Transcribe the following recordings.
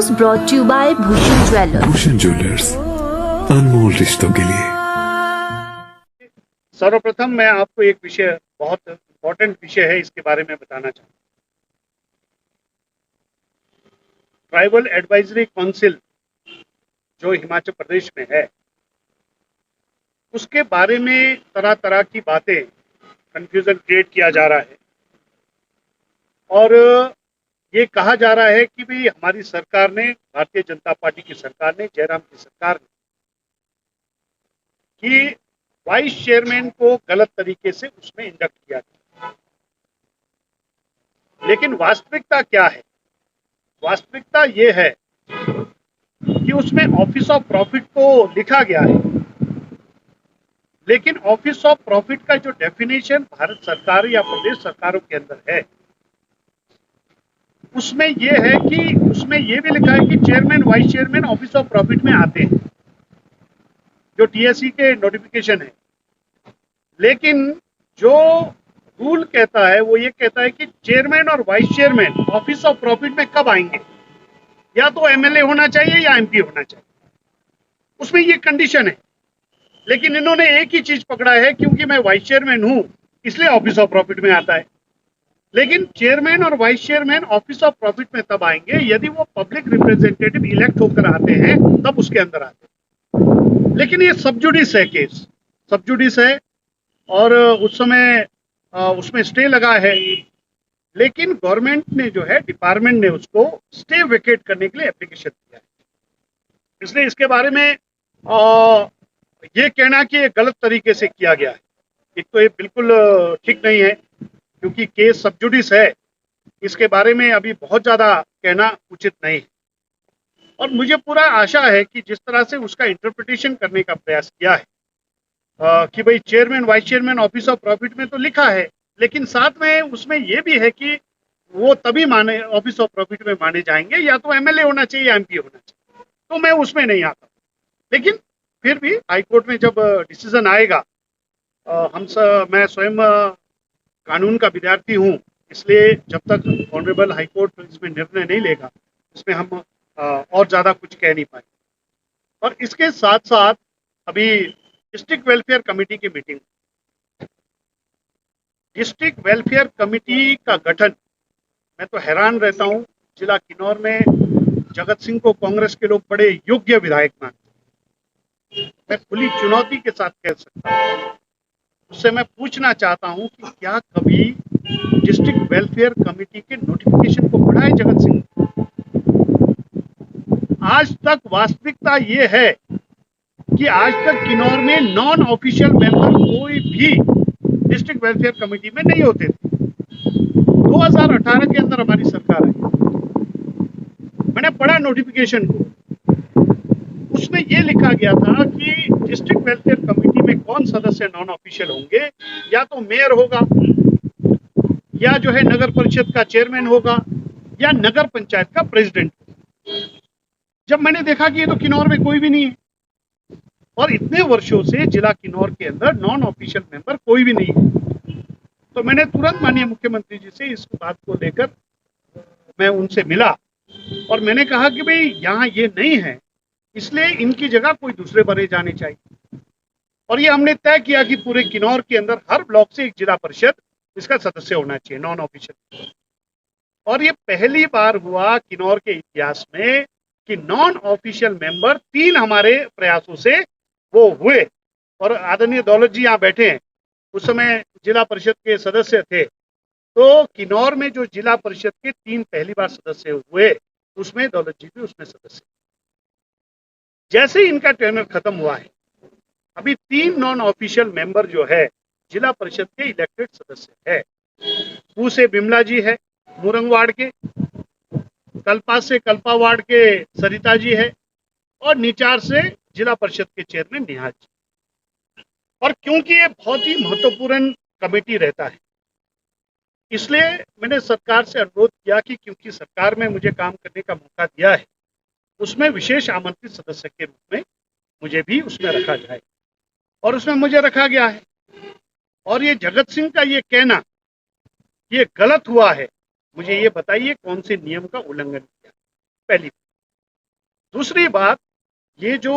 was brought to you by Bhushan Jewellers. Bhushan jewellers, अनमोल रिश्तों के लिए। सर्वप्रथम मैं आपको एक विषय, बहुत इम्पोर्टेंट विषय है, इसके बारे में बताना चाहूँ। ट्राइबल एडवाइजरी काउंसिल जो हिमाचल प्रदेश में है, उसके बारे में तरह तरह की बातें, कंफ्यूजन क्रिएट किया जा रहा है और ये कहा जा रहा है कि भाई हमारी सरकार ने, भारतीय जनता पार्टी की सरकार ने, जयराम की सरकार ने, कि वाइस चेयरमैन को गलत तरीके से उसमें इंडक्ट किया गया। लेकिन वास्तविकता क्या है? वास्तविकता ये है कि उसमें ऑफिस ऑफ प्रॉफिट तो लिखा गया है, लेकिन ऑफिस ऑफ प्रॉफिट का जो डेफिनेशन भारत सरकार या प्रदेश सरकारों के अंदर है, उसमें यह है कि उसमें यह भी लिखा है कि chairman, vice chairman office of profit में आते हैं, जो टीएससी के नोटिफिकेशन है। लेकिन जो रूल कहता है वो ये कहता है कि चेयरमैन और vice chairman office of profit में कब आएंगे? या तो एमएलए होना चाहिए या एमपी होना चाहिए, उसमें ये कंडीशन है। लेकिन इन्होंने एक ही चीज पकड़ा है, क्योंकि मैं वाइस चेयरमैन हूं इसलिए ऑफिस ऑफ प्रॉफिट में आता है। लेकिन चेयरमैन और vice chairman office of profit में तब आएंगे यदि वो पब्लिक रिप्रेजेंटेटिव इलेक्ट होकर आते हैं, तब उसके अंदर आते हैं। लेकिन ये सबजुडिस है, केस सबजुडिस है और उस समय उसमें स्टे लगा है। लेकिन गवर्नमेंट ने जो है, डिपार्टमेंट ने उसको स्टे वेकेट करने के लिए एप्लीकेशन दिया है। इसलिए इसके बारे में ये कहना कि ये गलत तरीके से किया गया है, एक तो ये बिल्कुल ठीक नहीं है, क्योंकि केस सबजुडिस है। इसके बारे में अभी बहुत ज्यादा कहना उचित नहीं है। और मुझे पूरा आशा है कि जिस तरह से उसका इंटरप्रिटेशन करने का प्रयास किया है कि भाई chairman, vice chairman office of profit में तो लिखा है, लेकिन साथ में उसमें यह भी है कि वो तभी माने, ऑफिस ऑफ प्रॉफिट में माने जाएंगे या तो एमएलए होना चाहिए या एमपी होना चाहिए। तो मैं उसमें नहीं आता। लेकिन फिर भी हाईकोर्ट में जब डिसीजन आएगा, मैं स्वयं कानून का विद्यार्थी हूं, इसलिए जब तक ऑनरेबल हाईकोर्ट इसमें निर्णय नहीं लेगा, इसमें हम और ज्यादा कुछ कह नहीं पाएंगे। और इसके साथ साथ अभी डिस्ट्रिक्ट वेलफेयर कमेटी की मीटिंग, डिस्ट्रिक्ट वेलफेयर कमेटी का गठन, मैं तो हैरान रहता हूं। जिला किन्नौर में जगत सिंह को कांग्रेस के लोग बड़े योग्य विधायक मानते हैं, मैं खुली चुनौती के साथ कह सकता हूं। उससे मैं पूछना चाहता हूं कि क्या कभी डिस्ट्रिक्ट वेलफेयर कमेटी के नोटिफिकेशन को पढ़ा है जगत सिंह? आज तक वास्तविकता ये है कि आज तक किन्नौर में नॉन ऑफिशियल मेंबर कोई भी डिस्ट्रिक्ट वेलफेयर कमेटी में नहीं होते थे। 2018 के अंदर हमारी सरकार आई, मैंने पढ़ा नोटिफिकेशन को, उसमें यह लिखा गया था कि डिस्ट्रिक्ट वेलफेयर कमेटी में कौन सदस्य नॉन ऑफिशियल होंगे, या तो मेयर होगा, या जो है नगर परिषद का चेयरमैन होगा, या नगर पंचायत का प्रेसिडेंट। जब मैंने देखा कि ये तो किन्नौर में कोई भी नहीं है, और इतने वर्षों से जिला किन्नौर के अंदर नॉन ऑफिशियल मेंबर कोई भी नहीं है, तो मैंने तुरंत माननीय मुख्यमंत्री जी से इस बात को लेकर मैं उनसे मिला और मैंने कहा कि भाई यहाँ ये नहीं है, इसलिए इनकी जगह कोई दूसरे बने जाने चाहिए। और ये हमने तय किया कि पूरे किन्नौर के अंदर हर ब्लॉक से एक जिला परिषद इसका सदस्य होना चाहिए, नॉन ऑफिशियल। और ये पहली बार हुआ किन्नौर के इतिहास में कि नॉन ऑफिशियल मेंबर 3 हमारे प्रयासों से वो हुए। और आदरणीय दौलत जी यहाँ बैठे हैं, उस समय जिला परिषद के सदस्य थे, तो किन्नौर में जो जिला परिषद के 3 पहली बार सदस्य हुए, उसमें दौलत जी भी उसमें सदस्य। जैसे ही इनका टेनर खत्म हुआ है, अभी 3 नॉन ऑफिशियल मेंबर जो है जिला परिषद के इलेक्टेड सदस्य है। पू से बिमला जी है मुरंग वार्ड के, कल्पा से कल्पा वार्ड के सरिता जी है, और निचार से जिला परिषद के चेयरमैन निहाल जी। और क्योंकि ये बहुत ही महत्वपूर्ण कमेटी रहता है, इसलिए मैंने सरकार से अनुरोध किया कि क्योंकि सरकार में मुझे काम करने का मौका दिया है, उसमें विशेष आमंत्रित सदस्य के रूप में मुझे भी उसमें रखा जाए, और उसमें मुझे रखा गया है। और ये जगत सिंह का ये कहना ये गलत हुआ है, मुझे ये बताइए कौन से नियम का उल्लंघन किया? पहली दूसरी बात, ये जो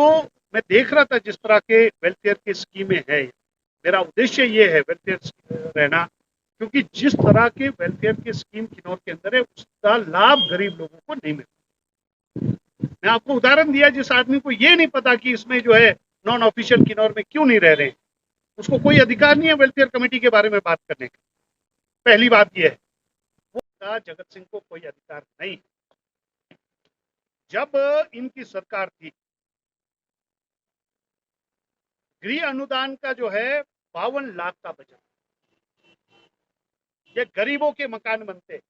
मैं देख रहा था जिस तरह के वेलफेयर की स्कीमें है, मेरा उद्देश्य ये है वेलफेयर रहना, क्योंकि जिस तरह के वेलफेयर की स्कीम किन्नौर के अंदर है उसका लाभ गरीब लोगों को नहीं मिलता। मैं आपको उदाहरण दिया, जिस आदमी को ये नहीं पता कि इसमें जो है नॉन ऑफिशियल किन्नौर में क्यों नहीं रह रहे हैं, उसको कोई अधिकार नहीं है वेलफेयर कमेटी के बारे में बात करने का। पहली बात यह है, वो जगत सिंह को कोई अधिकार नहीं। जब इनकी सरकार थी, गृह अनुदान का जो है 52 लाख का बजट, ये गरीबों के मकान बनते,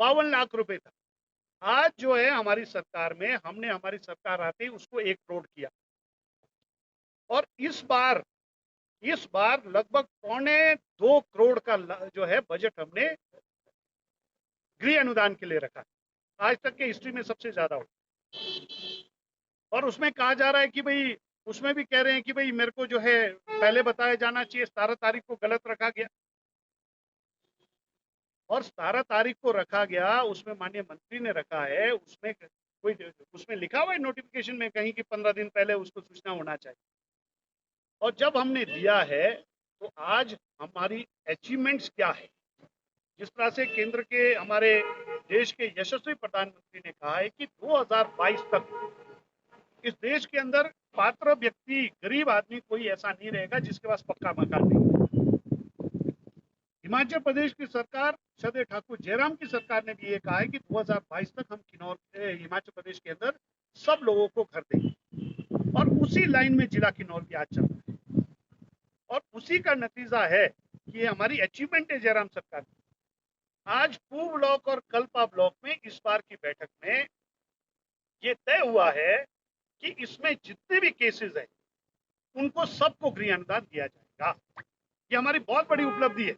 52 लाख रुपए था। आज जो है हमारी सरकार में, हमने हमारी सरकार आते ही उसको 1 करोड़ किया, और इस बार लगभग 1.25 करोड़ का जो है बजट हमने गृह अनुदान के लिए रखा। आज तक के हिस्ट्री में सबसे ज्यादा हो। और उसमें कहा जा रहा है कि भाई, उसमें भी कह रहे हैं कि भाई मेरे को जो है पहले बताया जाना चाहिए, 17 तारीख को गलत रखा गया, और 17 तारीख को रखा गया, उसमें माननीय मंत्री ने रखा है, उसमें लिखा हुआ है नोटिफिकेशन में कहीं कि 15 दिन पहले उसको सूचना होना चाहिए। और जब हमने दिया है तो आज हमारी अचीवमेंट्स क्या है, जिस तरह से केंद्र के, हमारे देश के यशस्वी प्रधानमंत्री ने कहा है कि 2022 तक इस देश के अंदर पात्र व्यक्ति, गरीब आदमी कोई ऐसा नहीं रहेगा जिसके पास पक्का मकान नहीं। हिमाचल प्रदेश की सरकार, श्रद्धेय ठाकुर जयराम की सरकार ने भी ये कहा है कि 2022 तक हम किन्नौर, हिमाचल प्रदेश के अंदर सब लोगों को घर देंगे, और उसी लाइन में जिला किन्नौर भी आज चल रहा है, और उसी का नतीजा है कि ये हमारी अचीवमेंट है जयराम सरकार की। आज पूर्व ब्लॉक और कल्पा ब्लॉक में इस बार की बैठक में ये तय हुआ है कि इसमें जितने भी केसेस हैं उनको सबको गृह अनुदान दिया जाएगा। ये हमारी बहुत बड़ी उपलब्धि है,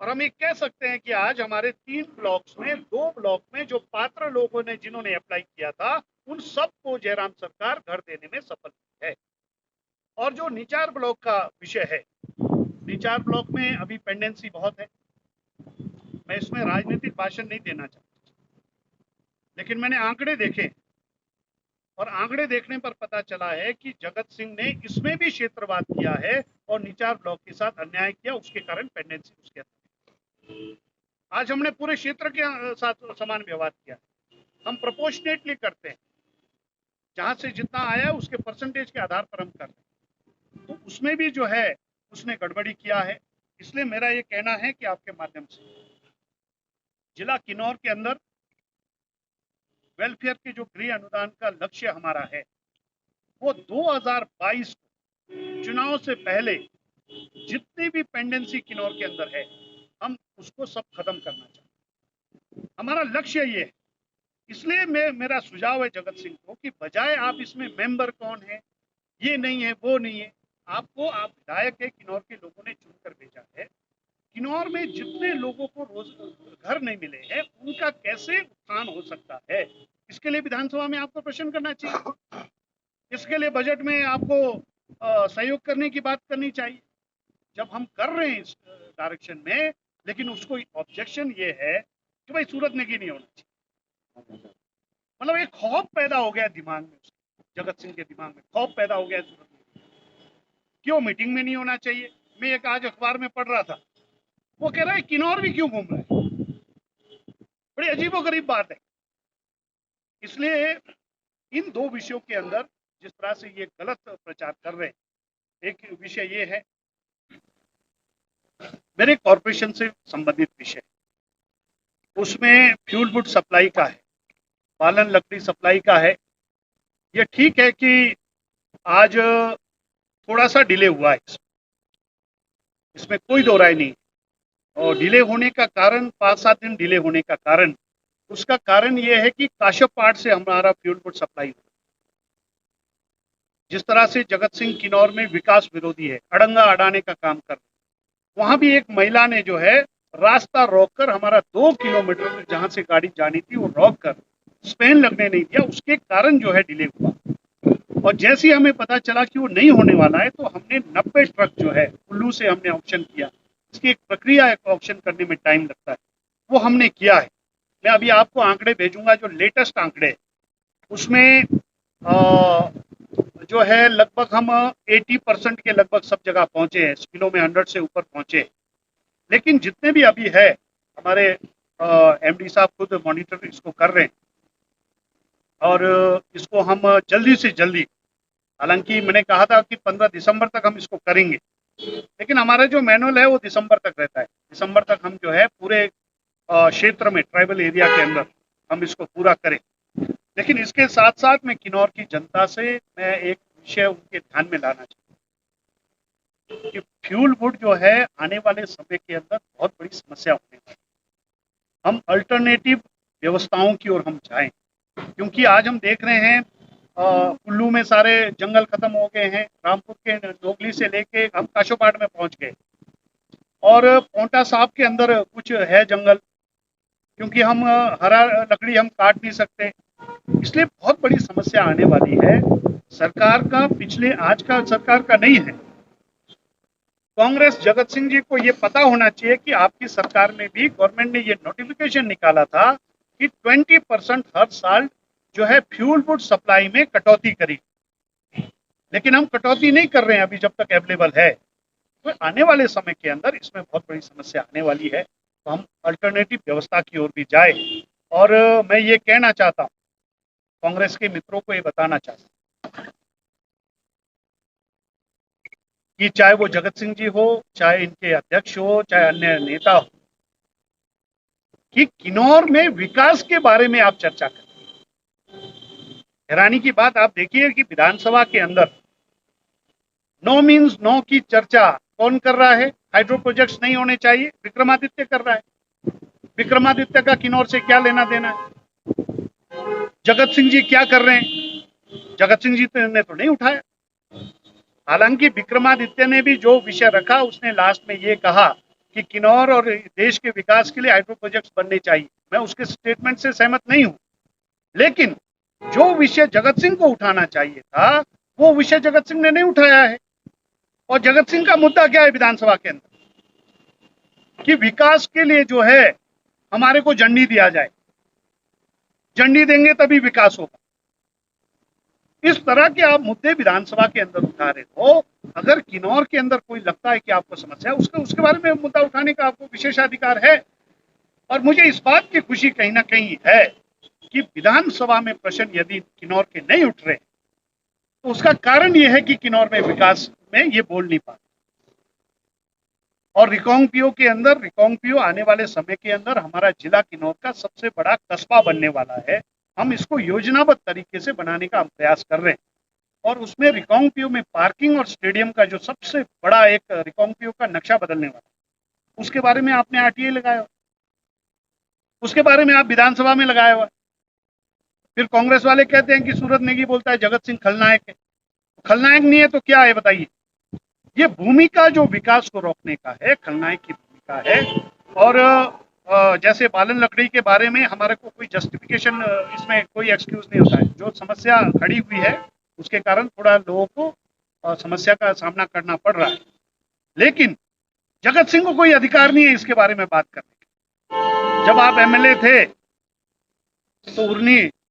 और हम ये कह सकते हैं कि आज हमारे 3 ब्लॉक्स में, 2 ब्लॉक में जो पात्र लोगों ने, जिन्होंने अप्लाई किया था, उन सबको जयराम सरकार घर देने में सफल है। और जो निचार ब्लॉक का विषय है, निचार ब्लॉक में अभी पेंडेंसी बहुत है। मैं इसमें राजनीतिक भाषण नहीं देना चाहता, लेकिन मैंने आंकड़े देखे, और आंकड़े देखने पर पता चला है कि जगत सिंह ने इसमें भी क्षेत्रवाद किया है और निचार ब्लॉक के साथ अन्याय किया, उसके कारण पेंडेंसी उसके अंदर। आज हमने पूरे क्षेत्र के साथ समान व्यवहार किया। हम प्रोपोर्शनेटली करते हैं, जहां से जितना आया उसके परसेंटेज के आधार पर हम कर रहे हैं, तो उसमें भी जो है उसने गड़बड़ी किया है। इसलिए मेरा ये कहना है कि आपके माध्यम से जिला किन्नौर के अंदर वेलफेयर के जो गृह अनुदान का लक्ष्य हमारा है, वो 2022 चुनाव से पहले जितनी भी पेंडेंसी किन्नौर के अंदर है, हम उसको सब खत्म करना चाहते हैं। हमारा लक्ष्य ये है। इसलिए मेरा सुझाव है जगत सिंह को कि बजाय आप इसमें मेंबर कौन है, ये नहीं है, वो नहीं है, आप विधायक है, किन्नौर के लोगों ने चुनकर भेजा है। किन्नौर में जितने लोगों को रोज घर नहीं मिले हैं, उनका कैसे उत्थान हो सकता है, इसके लिए विधानसभा में आपको प्रश्न करना चाहिए। इसके लिए बजट में आपको सहयोग करने की बात करनी चाहिए। जब हम कर रहे हैं इस डायरेक्शन में, लेकिन उसको ऑब्जेक्शन ये है कि भाई सूरत नेगी नहीं होना चाहिए। मतलब एक खौफ पैदा हो गया दिमाग में, जगत सिंह के दिमाग में खौफ पैदा हो गया सूरत नेगी। क्यों मीटिंग में नहीं होना चाहिए? मैं एक आज अखबार में पढ़ रहा था, वो कह रहा है किन्नौर भी क्यों घूम रहा है। बड़ी अजीबोगरीब बात है। इसलिए इन 2 विषयों के अंदर जिस तरह से ये गलत प्रचार कर रहे हैं, एक विषय ये है, मेरे कॉरपोरेशन से संबंधित विषय, उसमें फ्यूल वुड सप्लाई का है, पालन लकड़ी सप्लाई का है। ये ठीक है कि आज थोड़ा सा डिले हुआ है, इसमें कोई दो राय नहीं। और डिले होने का कारण, 5-7 दिन डिले होने का कारण, उसका कारण यह है कि काश्यप पार्ट से हमारा फ्यूल वुड सप्लाई हो। जिस तरह से जगत सिंह किन्नौर में विकास विरोधी है, अड़ंगा अड़ाने का काम कर रहे, वहां भी एक महिला ने जो है रास्ता रोककर हमारा 2 किलोमीटर जहां से गाड़ी जानी थी वो रोक कर स्पेन लगने नहीं दिया, उसके कारण जो है डिले हुआ। और जैसे ही हमें पता चला कि वो नहीं होने वाला है, तो हमने 90 ट्रक जो है कुल्लू से हमने ऑक्शन किया। इसकी एक प्रक्रिया है, ऑक्शन करने में टाइम लगता है, वो हमने किया है। मैं अभी आपको आंकड़े भेजूंगा, जो लेटेस्ट आंकड़े, उसमें जो है लगभग हम 80% के लगभग सब जगह पहुंचे हैं, स्किलों में 100 से ऊपर पहुंचे हैं। लेकिन जितने भी अभी है हमारे एमडी साहब खुद मॉनिटर इसको कर रहे हैं और इसको हम जल्दी से जल्दी, हालांकि मैंने कहा था कि 15 दिसंबर तक हम इसको करेंगे, लेकिन हमारा जो मैनुअल है वो दिसंबर तक रहता है। दिसंबर तक हम जो है पूरे क्षेत्र में, ट्राइबल एरिया के अंदर हम इसको पूरा करें। लेकिन इसके साथ साथ मैं किन्नौर की जनता से मैं एक विषय उनके ध्यान में लाना चाहता हूँ कि फ्यूल वुड जो है आने वाले समय के अंदर बहुत बड़ी समस्या होने वाली है। हम अल्टरनेटिव व्यवस्थाओं की ओर हम जाएं, क्योंकि आज हम देख रहे हैं कुल्लू में सारे जंगल खत्म हो गए हैं, रामपुर के नोगली से लेके हम काशोपाट में पहुंच गए और पोंटा साहब के अंदर कुछ है जंगल, क्योंकि हम हरा लकड़ी हम काट नहीं सकते, इसलिए बहुत बड़ी समस्या आने वाली है। सरकार का पिछले, आज का सरकार का नहीं है, कांग्रेस जगत सिंह जी को ये पता होना चाहिए कि आपकी सरकार में भी गवर्नमेंट ने ये नोटिफिकेशन निकाला था कि 20% हर साल जो है फ्यूल वुड सप्लाई में कटौती करी, लेकिन हम कटौती नहीं कर रहे हैं अभी जब तक अवेलेबल है। तो आने वाले समय के अंदर इसमें बहुत बड़ी समस्या आने वाली है, तो हम अल्टरनेटिव व्यवस्था की ओर भी जाए। और मैं ये कहना चाहता हूँ, कांग्रेस के मित्रों को ये बताना चाहता हूँ कि चाहे वो जगत सिंह जी हो, चाहे इनके अध्यक्ष हो, चाहे अन्य नेता हो, कि किन्नौर में विकास के बारे में आप चर्चा करें। हैरानी की बात आप देखिए कि विधानसभा के अंदर नो मीन्स नो की चर्चा कौन कर रहा है? हाइड्रो प्रोजेक्ट्स नहीं होने चाहिए, विक्रमादित्य कर रहा है। विक्रमादित्य का किन्नौर से क्या लेना देना है? जगत सिंह जी क्या कर रहे हैं? जगत सिंह जी ने तो नहीं उठाया। हालांकि विक्रमादित्य ने भी जो विषय रखा, उसने लास्ट में ये कहा कि किन्नौर और देश के विकास के लिए हाइड्रो प्रोजेक्ट्स बनने चाहिए। मैं उसके स्टेटमेंट से सहमत नहीं हूं, लेकिन जो विषय जगत सिंह को उठाना चाहिए था वो विषय जगत सिंह ने नहीं उठाया है। और जगत सिंह का मुद्दा क्या है विधानसभा के अंदर? कि विकास के लिए जो है हमारे को झंडी दिया जाए, झंडी देंगे तभी विकास होगा। इस तरह के आप मुद्दे विधानसभा के अंदर उठा रहे हो। अगर किन्नौर के अंदर कोई लगता है कि आपको समस्या है, उसके बारे में मुद्दा उठाने का आपको विशेषाधिकार है। और मुझे इस बात की खुशी कहीं ना कहीं है कि विधानसभा में प्रश्न यदि किन्नौर के नहीं उठ रहे, तो उसका कारण यह है कि किन्नौर में विकास में ये बोल नहीं पाते। और रिकांगपिओ के अंदर, रिकांगपिओ आने वाले समय के अंदर हमारा जिला किन्नौर का सबसे बड़ा कस्बा बनने वाला है। हम इसको योजनाबद्ध तरीके से बनाने का हम प्रयास कर रहे हैं। और उसमें रिकांगपिओ में पार्किंग और स्टेडियम का जो सबसे बड़ा एक रिकांगपिओ का नक्शा बदलने वाला, उसके बारे में आपने आरटीआई लगाया, उसके बारे में आप विधानसभा में लगाया हुआ। फिर कांग्रेस वाले कहते हैं कि सूरत नेगी बोलता है जगत सिंह खलनायक है। खलनायक नहीं है तो क्या है बताइए? ये भूमिका जो विकास को रोकने का है, खलनायक की भूमिका है। और जैसे बालन लकड़ी के बारे में हमारे को कोई जस्टिफिकेशन, इसमें कोई एक्सक्यूज नहीं होता है। जो समस्या खड़ी हुई है उसके कारण थोड़ा लोगों को समस्या का सामना करना पड़ रहा है, लेकिन जगत सिंह को कोई अधिकार नहीं है इसके बारे में बात करने का। जब आप एमएलए थे तो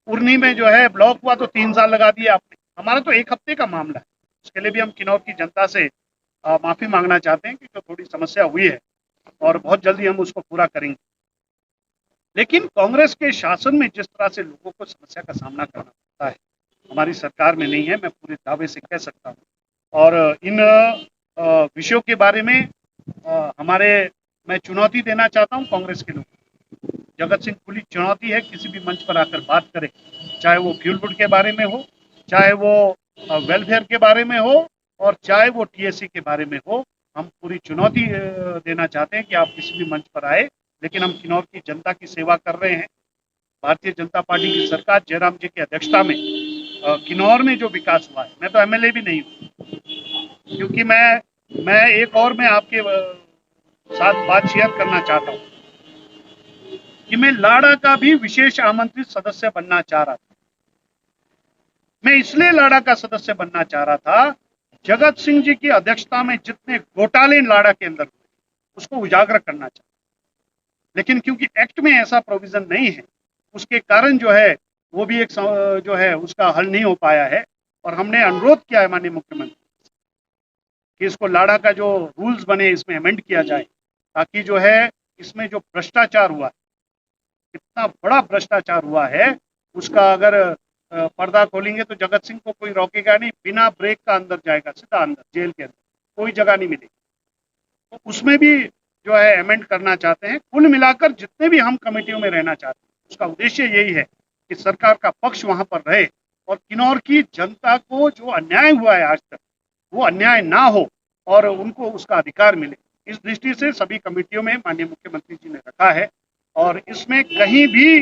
उर्नी में जो है ब्लॉक हुआ तो 3 साल लगा दिए आपने। हमारा तो 1 हफ्ते का मामला है। उसके लिए भी हम किन्नौर की जनता से माफी मांगना चाहते हैं कि जो थोड़ी समस्या हुई है, और बहुत जल्दी हम उसको पूरा करेंगे। लेकिन कांग्रेस के शासन में जिस तरह से लोगों को समस्या का सामना करना पड़ता है, हमारी सरकार में नहीं है, मैं पूरे दावे से कह सकता हूँ। और इन विषयों के बारे में मैं चुनौती देना चाहता हूँ कांग्रेस के लोगों को। जगत सिंह खुली चुनौती है, किसी भी मंच पर आकर बात करें, चाहे वो फ्यूल वुड के बारे में हो, चाहे वो वेलफेयर के बारे में हो, और चाहे वो टीएससी के बारे में हो। हम पूरी चुनौती देना चाहते हैं कि आप किसी भी मंच पर आए, लेकिन हम किन्नौर की जनता की सेवा कर रहे हैं। भारतीय जनता पार्टी की सरकार जयराम जी की अध्यक्षता में किन्नौर में जो विकास हुआ है, मैं तो एमएलए भी नहीं हूँ, क्योंकि मैं एक और मैं आपके साथ बात शेयर करना चाहता हूँ कि मैं लाड़ा का भी विशेष आमंत्रित सदस्य बनना चाह रहा था। मैं इसलिए लाड़ा का सदस्य बनना चाह रहा था, जगत सिंह जी की अध्यक्षता में जितने घोटाले लाड़ा के अंदर हुए उसको उजागर करना चाहता। लेकिन क्योंकि एक्ट में ऐसा प्रोविजन नहीं है, उसके कारण जो है वो भी एक जो है उसका हल नहीं हो पाया है। और हमने अनुरोध किया है माननीय मुख्यमंत्री कि इसको लाड़ा का जो रूल्स बने इसमें अमेंड किया जाए, ताकि जो है इसमें जो भ्रष्टाचार हुआ, इतना बड़ा भ्रष्टाचार हुआ है, उसका अगर पर्दा खोलेंगे तो जगत सिंह को कोई रोकेगा नहीं, बिना ब्रेक का अंदर जाएगा, सीधा अंदर जेल के अंदर, कोई जगह नहीं मिलेगी। तो उसमें भी जो है अमेंड करना चाहते हैं। कुल मिलाकर जितने भी हम कमेटियों में रहना चाहते हैं उसका उद्देश्य यही है कि सरकार का पक्ष वहां पर रहे और किन्नौर की जनता को जो अन्याय हुआ है आज तक वो अन्याय ना हो और उनको उसका अधिकार मिले। इस दृष्टि से सभी कमेटियों में माननीय मुख्यमंत्री जी ने रखा है और इसमें कहीं भी